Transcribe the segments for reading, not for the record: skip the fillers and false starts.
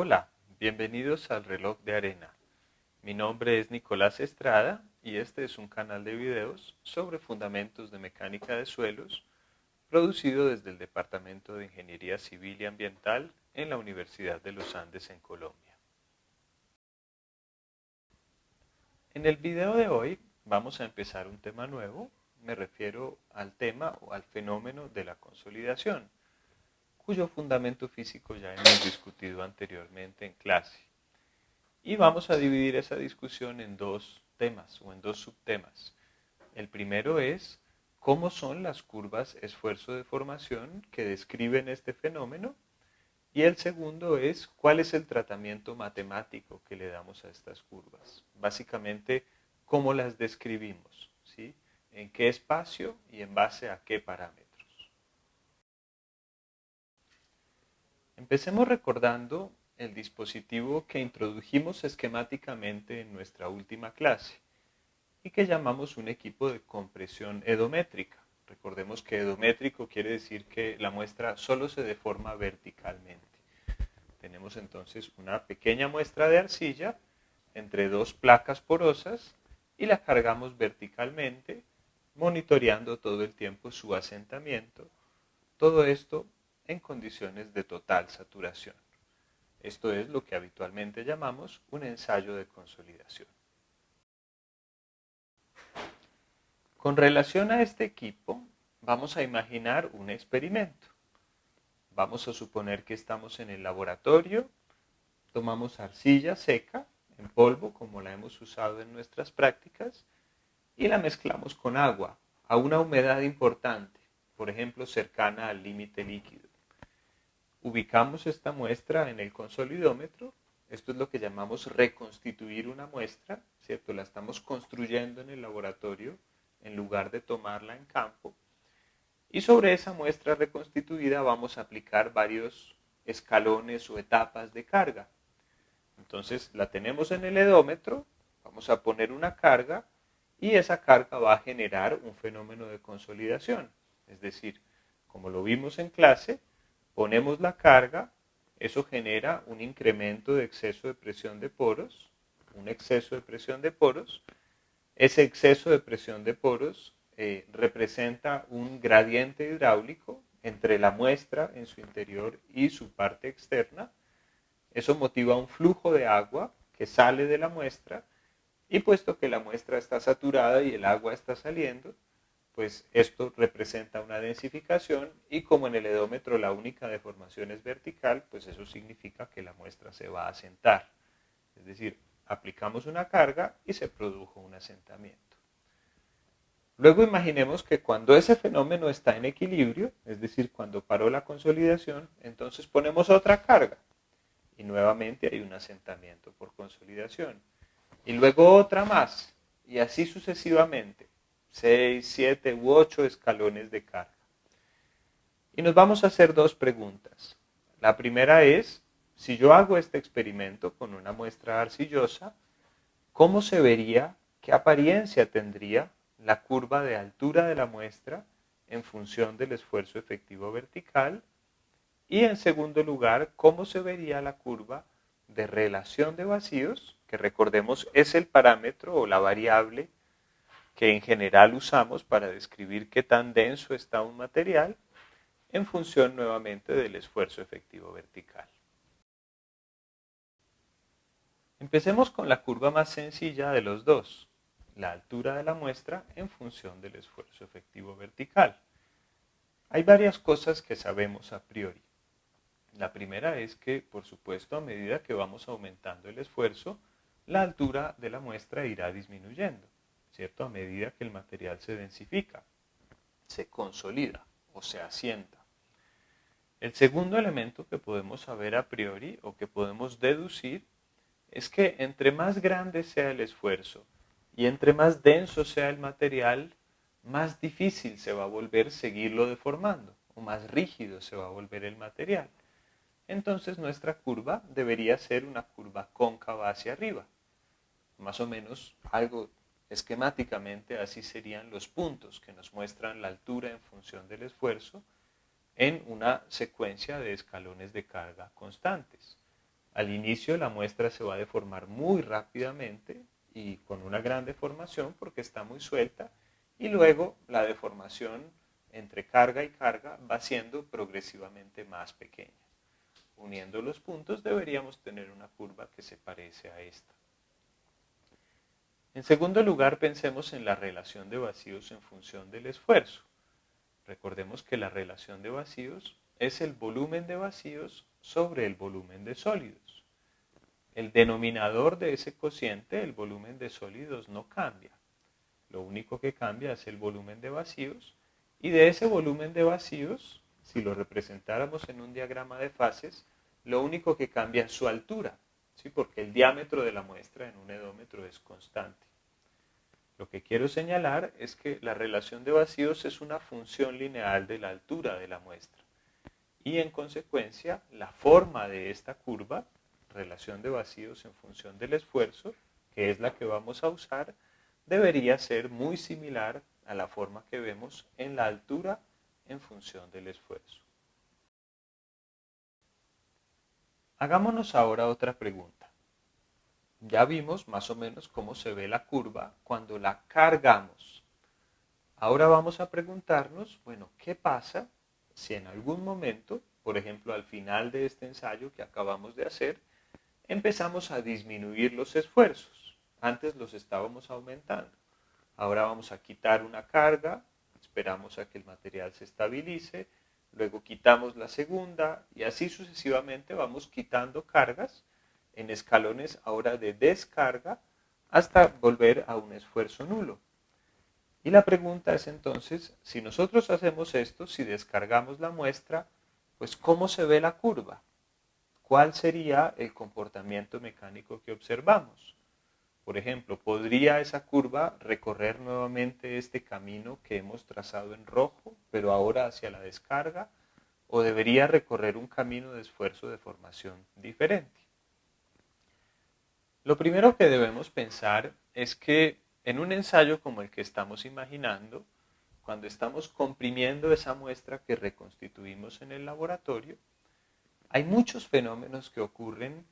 Hola, bienvenidos al Reloj de Arena. Mi nombre es Nicolás Estrada y este es un canal de videos sobre fundamentos de mecánica de suelos producido desde el Departamento de Ingeniería Civil y Ambiental en la Universidad de los Andes en Colombia. En el video de hoy vamos a empezar un tema nuevo. Me refiero al tema o al fenómeno de la consolidación, cuyo fundamento físico ya hemos discutido anteriormente en clase. Y vamos a dividir esa discusión en dos temas o en dos subtemas. El primero es cómo son las curvas esfuerzo-deformación que describen este fenómeno. Y el segundo es cuál es el tratamiento matemático que le damos a estas curvas. Básicamente, cómo las describimos, ¿sí? En qué espacio y en base a qué parámetros. Empecemos recordando el dispositivo que introdujimos esquemáticamente en nuestra última clase y que llamamos un equipo de compresión edométrica. Recordemos que edométrico quiere decir que la muestra solo se deforma verticalmente. Tenemos entonces una pequeña muestra de arcilla entre dos placas porosas y la cargamos verticalmente, monitoreando todo el tiempo su asentamiento. Todo esto en condiciones de total saturación. Esto es lo que habitualmente llamamos un ensayo de consolidación. Con relación a este equipo, vamos a imaginar un experimento. Vamos a suponer que estamos en el laboratorio, tomamos arcilla seca, en polvo, como la hemos usado en nuestras prácticas, y la mezclamos con agua a una humedad importante, por ejemplo, cercana al límite líquido. Ubicamos esta muestra en el consolidómetro. Esto es lo que llamamos reconstituir una muestra, ¿cierto? La estamos construyendo en el laboratorio en lugar de tomarla en campo. Y sobre esa muestra reconstituida vamos a aplicar varios escalones o etapas de carga. Entonces la tenemos en el edómetro, vamos a poner una carga y esa carga va a generar un fenómeno de consolidación. Es decir, como lo vimos en clase, ponemos la carga, eso genera un incremento de exceso de presión de poros, un exceso de presión de poros. Ese exceso de presión de poros representa un gradiente hidráulico entre la muestra en su interior y su parte externa. Eso motiva un flujo de agua que sale de la muestra y puesto que la muestra está saturada y el agua está saliendo, pues esto representa una densificación y como en el edómetro la única deformación es vertical, pues eso significa que la muestra se va a asentar. Es decir, aplicamos una carga y se produjo un asentamiento. Luego imaginemos que cuando ese fenómeno está en equilibrio, es decir, cuando paró la consolidación, entonces ponemos otra carga y nuevamente hay un asentamiento por consolidación. Y luego otra más y así sucesivamente. 6, 7 u 8 escalones de carga. Y nos vamos a hacer dos preguntas. La primera es, si yo hago este experimento con una muestra arcillosa, ¿cómo se vería, qué apariencia tendría la curva de altura de la muestra en función del esfuerzo efectivo vertical? Y en segundo lugar, ¿cómo se vería la curva de relación de vacíos, que recordemos es el parámetro o la variable que en general usamos para describir qué tan denso está un material, en función nuevamente del esfuerzo efectivo vertical? Empecemos con la curva más sencilla de los dos, la altura de la muestra en función del esfuerzo efectivo vertical. Hay varias cosas que sabemos a priori. La primera es que, por supuesto, a medida que vamos aumentando el esfuerzo, la altura de la muestra irá disminuyendo, ¿cierto? A medida que el material se densifica, se consolida o se asienta. El segundo elemento que podemos saber a priori o que podemos deducir es que entre más grande sea el esfuerzo y entre más denso sea el material, más difícil se va a volver seguirlo deformando o más rígido se va a volver el material. Entonces nuestra curva debería ser una curva cóncava hacia arriba. Más o menos algo esquemáticamente así serían los puntos que nos muestran la altura en función del esfuerzo en una secuencia de escalones de carga constantes. Al inicio la muestra se va a deformar muy rápidamente y con una gran deformación porque está muy suelta, y luego la deformación entre carga y carga va siendo progresivamente más pequeña. Uniendo los puntos deberíamos tener una curva que se parece a esta. En segundo lugar, pensemos en la relación de vacíos en función del esfuerzo. Recordemos que la relación de vacíos es el volumen de vacíos sobre el volumen de sólidos. El denominador de ese cociente, el volumen de sólidos, no cambia. Lo único que cambia es el volumen de vacíos, y de ese volumen de vacíos, si lo representáramos en un diagrama de fases, lo único que cambia es su altura, ¿sí? Porque el diámetro de la muestra en un edómetro es constante. Lo que quiero señalar es que la relación de vacíos es una función lineal de la altura de la muestra. Y en consecuencia, la forma de esta curva, relación de vacíos en función del esfuerzo, que es la que vamos a usar, debería ser muy similar a la forma que vemos en la altura en función del esfuerzo. Hagámonos ahora otra pregunta. Ya vimos más o menos cómo se ve la curva cuando la cargamos. Ahora vamos a preguntarnos, bueno, ¿qué pasa si en algún momento, por ejemplo al final de este ensayo que acabamos de hacer, empezamos a disminuir los esfuerzos? Antes los estábamos aumentando. Ahora vamos a quitar una carga, esperamos a que el material se estabilice, luego quitamos la segunda y así sucesivamente vamos quitando cargas en escalones ahora de descarga hasta volver a un esfuerzo nulo. Y la pregunta es entonces, si nosotros hacemos esto, si descargamos la muestra, pues ¿cómo se ve la curva? ¿Cuál sería el comportamiento mecánico que observamos? Por ejemplo, ¿podría esa curva recorrer nuevamente este camino que hemos trazado en rojo, pero ahora hacia la descarga? ¿O debería recorrer un camino de esfuerzo de formación diferente? Lo primero que debemos pensar es que en un ensayo como el que estamos imaginando, cuando estamos comprimiendo esa muestra que reconstituimos en el laboratorio, hay muchos fenómenos que ocurren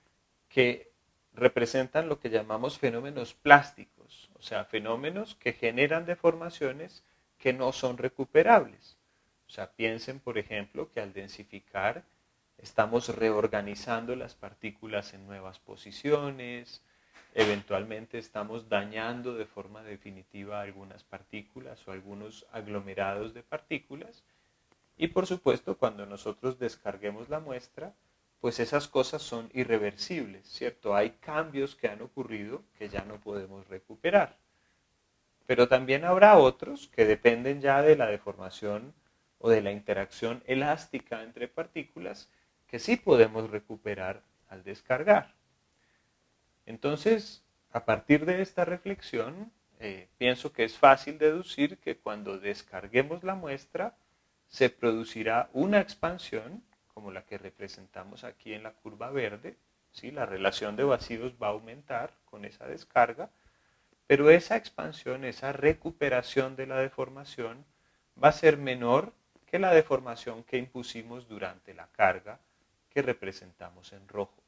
que representan lo que llamamos fenómenos plásticos, o sea, fenómenos que generan deformaciones que no son recuperables. O sea, piensen, por ejemplo, que al densificar estamos reorganizando las partículas en nuevas posiciones, eventualmente estamos dañando de forma definitiva algunas partículas o algunos aglomerados de partículas, y por supuesto cuando nosotros descarguemos la muestra, pues esas cosas son irreversibles, ¿cierto? Hay cambios que han ocurrido que ya no podemos recuperar. Pero también habrá otros que dependen ya de la deformación o de la interacción elástica entre partículas que sí podemos recuperar al descargar. Entonces, a partir de esta reflexión, pienso que es fácil deducir que cuando descarguemos la muestra, se producirá una expansión, como la que representamos aquí en la curva verde, ¿sí? La relación de vacíos va a aumentar con esa descarga, pero esa expansión, esa recuperación de la deformación, va a ser menor que la deformación que impusimos durante la carga que representamos en rojo.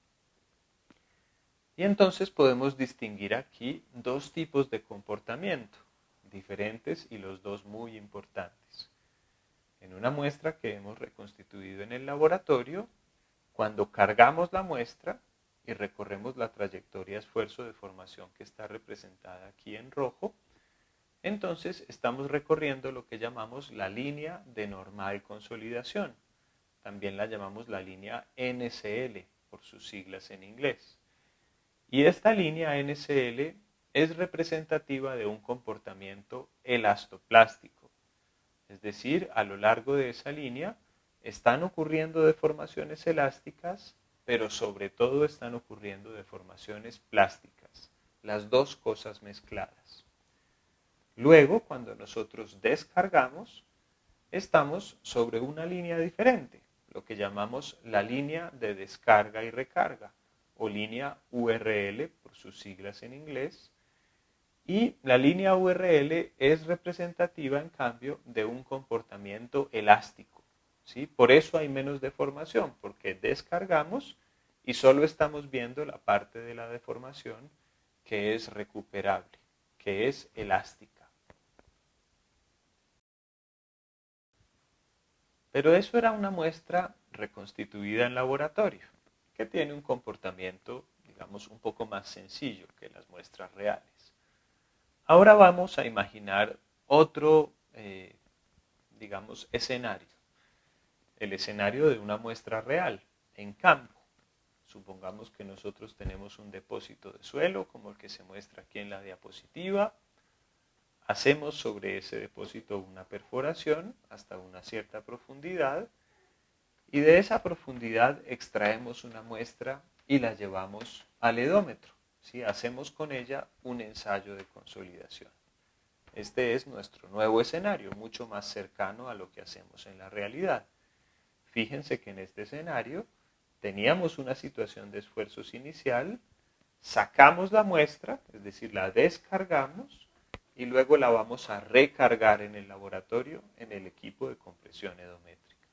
Y entonces podemos distinguir aquí dos tipos de comportamiento diferentes y los dos muy importantes. En una muestra que hemos reconstituido en el laboratorio, cuando cargamos la muestra y recorremos la trayectoria esfuerzo de formación que está representada aquí en rojo, entonces estamos recorriendo lo que llamamos la línea de normal consolidación. También la llamamos la línea NCL, por sus siglas en inglés. Y esta línea NCL es representativa de un comportamiento elastoplástico. Es decir, a lo largo de esa línea están ocurriendo deformaciones elásticas, pero sobre todo están ocurriendo deformaciones plásticas, las dos cosas mezcladas. Luego, cuando nosotros descargamos, estamos sobre una línea diferente, lo que llamamos la línea de descarga y recarga, o línea URL por sus siglas en inglés, y la línea URL es representativa, en cambio, de un comportamiento elástico, ¿sí? Por eso hay menos deformación, porque descargamos y solo estamos viendo la parte de la deformación que es recuperable, que es elástica. Pero eso era una muestra reconstituida en laboratorio, que tiene un comportamiento, digamos, un poco más sencillo que las muestras reales. Ahora vamos a imaginar otro, digamos, escenario. El escenario de una muestra real, en campo. Supongamos que nosotros tenemos un depósito de suelo, como el que se muestra aquí en la diapositiva. Hacemos sobre ese depósito una perforación hasta una cierta profundidad y de esa profundidad extraemos una muestra y la llevamos al edómetro. ¿Sí? Hacemos con ella un ensayo de consolidación. Este es nuestro nuevo escenario, mucho más cercano a lo que hacemos en la realidad. Fíjense que en este escenario teníamos una situación de esfuerzos inicial, sacamos la muestra, es decir, la descargamos y luego la vamos a recargar en el laboratorio en el equipo de compresión edométrica.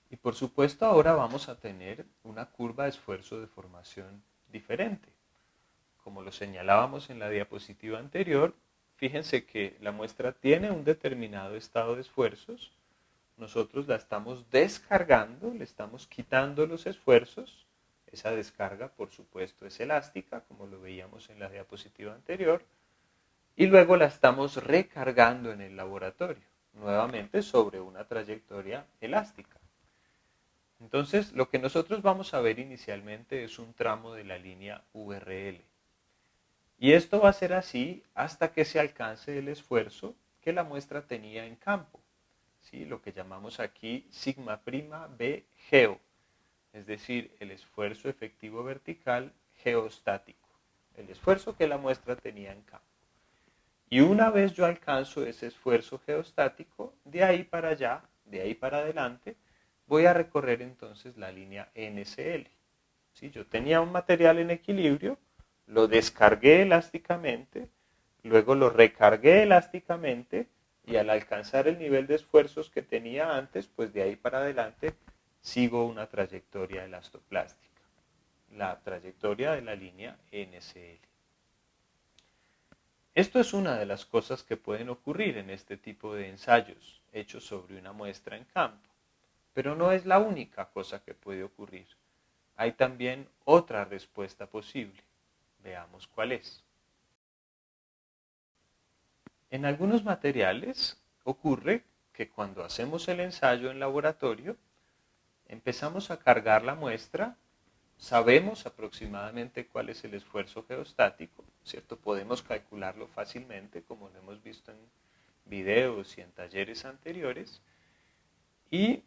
Y por supuesto ahora vamos a tener una curva de esfuerzo de formación diferente. Como lo señalábamos en la diapositiva anterior, fíjense que la muestra tiene un determinado estado de esfuerzos. Nosotros la estamos descargando, le estamos quitando los esfuerzos. Esa descarga, por supuesto, es elástica, como lo veíamos en la diapositiva anterior. Y luego la estamos recargando en el laboratorio, nuevamente sobre una trayectoria elástica. Entonces, lo que nosotros vamos a ver inicialmente es un tramo de la línea VRL. Y esto va a ser así hasta que se alcance el esfuerzo que la muestra tenía en campo. ¿Sí? Lo que llamamos aquí sigma' B geo, es decir, el esfuerzo efectivo vertical geostático, el esfuerzo que la muestra tenía en campo. Y una vez yo alcanzo ese esfuerzo geostático, de ahí para allá, de ahí para adelante, voy a recorrer entonces la línea NCL. ¿Sí? Yo tenía un material en equilibrio, lo descargué elásticamente, luego lo recargué elásticamente y al alcanzar el nivel de esfuerzos que tenía antes, pues de ahí para adelante sigo una trayectoria elastoplástica, la trayectoria de la línea NCL. Esto es una de las cosas que pueden ocurrir en este tipo de ensayos hechos sobre una muestra en campo, pero no es la única cosa que puede ocurrir. Hay también otra respuesta posible. Veamos cuál es. En algunos materiales ocurre que cuando hacemos el ensayo en laboratorio, empezamos a cargar la muestra, sabemos aproximadamente cuál es el esfuerzo geostático, ¿cierto? Podemos calcularlo fácilmente, como lo hemos visto en videos y en talleres anteriores, y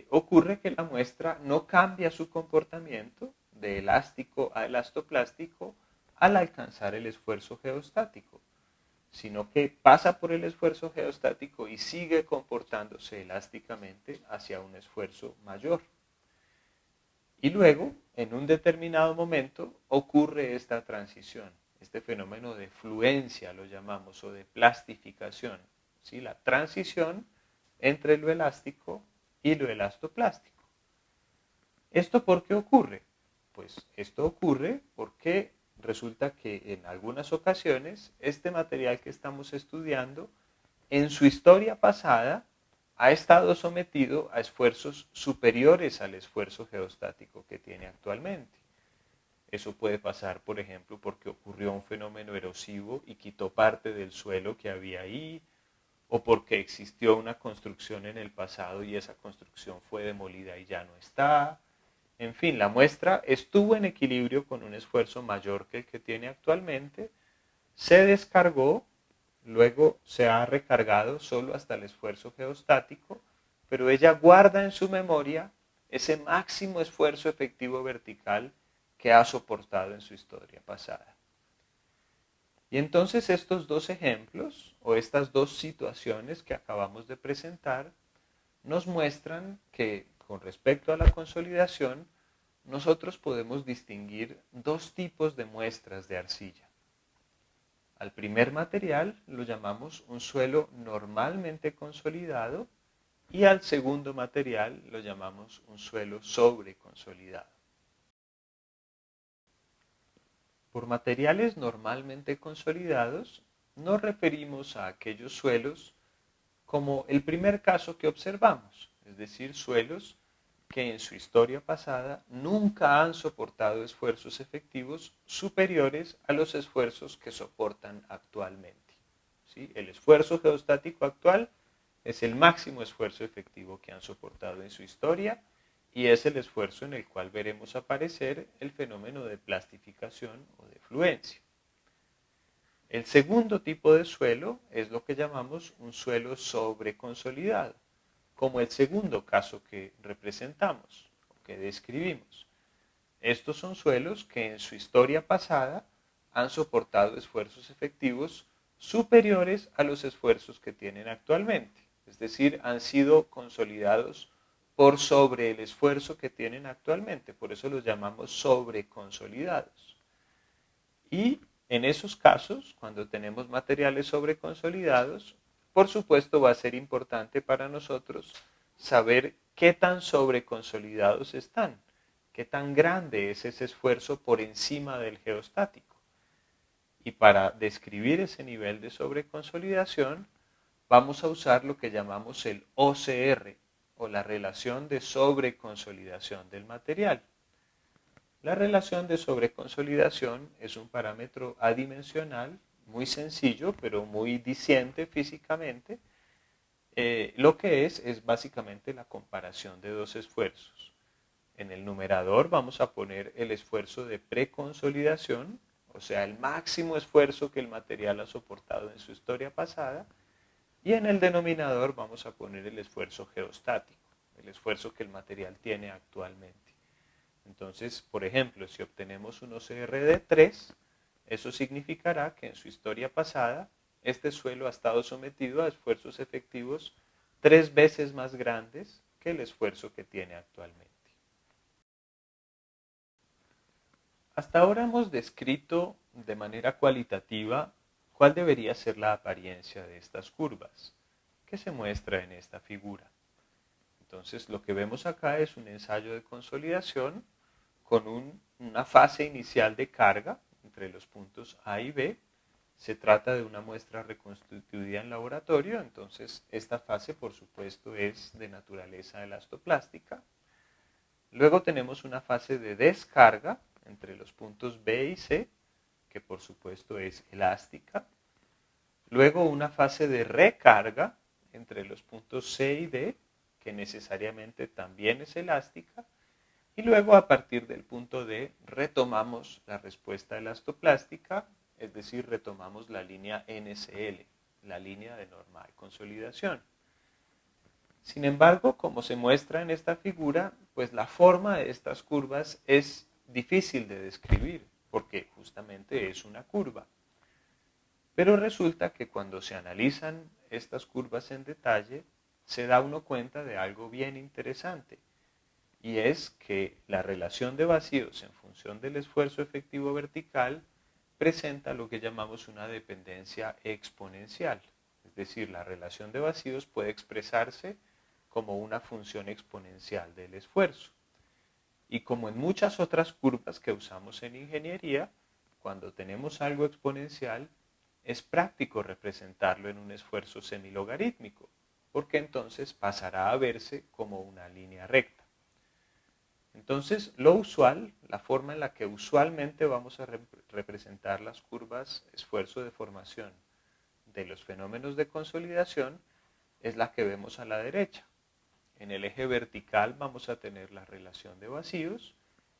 ocurre que la muestra no cambia su comportamiento de elástico a elastoplástico al alcanzar el esfuerzo geostático, sino que pasa por el esfuerzo geostático y sigue comportándose elásticamente hacia un esfuerzo mayor. Y luego, en un determinado momento, ocurre esta transición, este fenómeno de fluencia lo llamamos, o de plastificación, ¿sí? La transición entre lo elástico y lo elastoplástico. ¿Esto por qué ocurre? Pues esto ocurre porque resulta que en algunas ocasiones este material que estamos estudiando en su historia pasada ha estado sometido a esfuerzos superiores al esfuerzo geostático que tiene actualmente. Eso puede pasar, por ejemplo, porque ocurrió un fenómeno erosivo y quitó parte del suelo que había ahí, o porque existió una construcción en el pasado y esa construcción fue demolida y ya no está. En fin, la muestra estuvo en equilibrio con un esfuerzo mayor que el que tiene actualmente, se descargó, luego se ha recargado solo hasta el esfuerzo geostático, pero ella guarda en su memoria ese máximo esfuerzo efectivo vertical que ha soportado en su historia pasada. Y entonces estos dos ejemplos o estas dos situaciones que acabamos de presentar nos muestran que con respecto a la consolidación nosotros podemos distinguir dos tipos de muestras de arcilla. Al primer material lo llamamos un suelo normalmente consolidado y al segundo material lo llamamos un suelo sobreconsolidado. Por materiales normalmente consolidados nos referimos a aquellos suelos como el primer caso que observamos, es decir, suelos que en su historia pasada nunca han soportado esfuerzos efectivos superiores a los esfuerzos que soportan actualmente. ¿Sí? El esfuerzo geostático actual es el máximo esfuerzo efectivo que han soportado en su historia y es el esfuerzo en el cual veremos aparecer el fenómeno de plastificación o de fluencia. El segundo tipo de suelo es lo que llamamos un suelo sobreconsolidado, como el segundo caso que representamos o que describimos. Estos son suelos que en su historia pasada han soportado esfuerzos efectivos superiores a los esfuerzos que tienen actualmente, es decir, han sido consolidados por sobre el esfuerzo que tienen actualmente, por eso los llamamos sobreconsolidados. Y en esos casos, cuando tenemos materiales sobreconsolidados, por supuesto va a ser importante para nosotros saber qué tan sobreconsolidados están, qué tan grande es ese esfuerzo por encima del geostático. Y para describir ese nivel de sobreconsolidación, vamos a usar lo que llamamos el OCR, o la relación de sobreconsolidación del material. La relación de sobreconsolidación es un parámetro adimensional, muy sencillo, pero muy diciente físicamente. Lo que es básicamente la comparación de dos esfuerzos. En el numerador vamos a poner el esfuerzo de preconsolidación, o sea, el máximo esfuerzo que el material ha soportado en su historia pasada, y en el denominador vamos a poner el esfuerzo geostático, el esfuerzo que el material tiene actualmente. Entonces, por ejemplo, si obtenemos un OCR de 3, eso significará que en su historia pasada, este suelo ha estado sometido a esfuerzos efectivos 3 veces más grandes que el esfuerzo que tiene actualmente. Hasta ahora hemos descrito de manera cualitativa cuál debería ser la apariencia de estas curvas, que se muestra en esta figura. Entonces, lo que vemos acá es un ensayo de consolidación con una fase inicial de carga entre los puntos A y B. Se trata de una muestra reconstituida en laboratorio, entonces esta fase por supuesto es de naturaleza elastoplástica. Luego tenemos una fase de descarga entre los puntos B y C, que por supuesto es elástica. Luego una fase de recarga entre los puntos C y D, que necesariamente también es elástica. Y luego a partir del punto D retomamos la respuesta elastoplástica, es decir, retomamos la línea NCL, la línea de normal consolidación. Sin embargo, como se muestra en esta figura, pues la forma de estas curvas es difícil de describir, porque justamente es una curva. Pero resulta que cuando se analizan estas curvas en detalle, se da uno cuenta de algo bien interesante. Y es que la relación de vacíos en función del esfuerzo efectivo vertical presenta lo que llamamos una dependencia exponencial. Es decir, la relación de vacíos puede expresarse como una función exponencial del esfuerzo. Y como en muchas otras curvas que usamos en ingeniería, cuando tenemos algo exponencial, es práctico representarlo en un esfuerzo semilogarítmico, porque entonces pasará a verse como una línea recta. Entonces, lo usual, la forma en la que usualmente vamos a representar las curvas esfuerzo-deformación de los fenómenos de consolidación es la que vemos a la derecha. En el eje vertical vamos a tener la relación de vacíos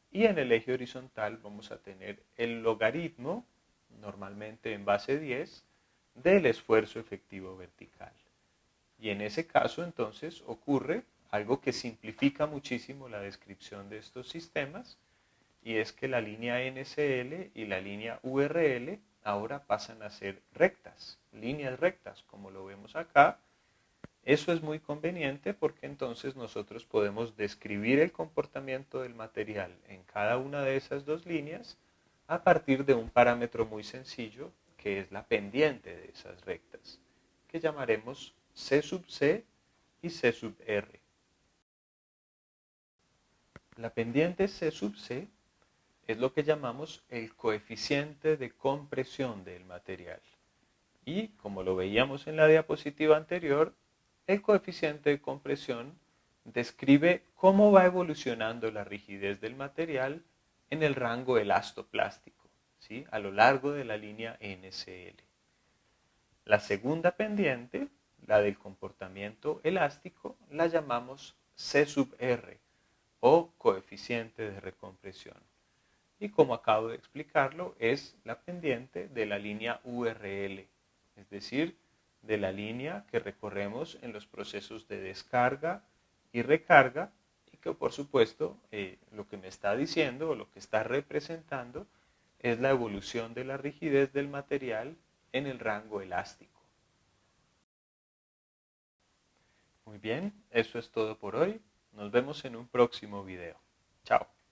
y en el eje horizontal vamos a tener el logaritmo, normalmente en base 10, del esfuerzo efectivo vertical. Y en ese caso entonces ocurre algo que simplifica muchísimo la descripción de estos sistemas, y es que la línea NCL y la línea URL ahora pasan a ser rectas, líneas rectas, como lo vemos acá. Eso es muy conveniente porque entonces nosotros podemos describir el comportamiento del material en cada una de esas dos líneas a partir de un parámetro muy sencillo que es la pendiente de esas rectas, que llamaremos C sub C y C sub R. La pendiente C sub C es lo que llamamos el coeficiente de compresión del material. Y como lo veíamos en la diapositiva anterior, el coeficiente de compresión describe cómo va evolucionando la rigidez del material en el rango elastoplástico, ¿sí? A lo largo de la línea NCL. La segunda pendiente, la del comportamiento elástico, la llamamos C sub R o coeficiente de recompresión. Y como acabo de explicarlo, es la pendiente de la línea URL, es decir, de la línea que recorremos en los procesos de descarga y recarga y que por supuesto lo que me está diciendo o lo que está representando es la evolución de la rigidez del material en el rango elástico. Muy bien, eso es todo por hoy. Nos vemos en un próximo video. Chao.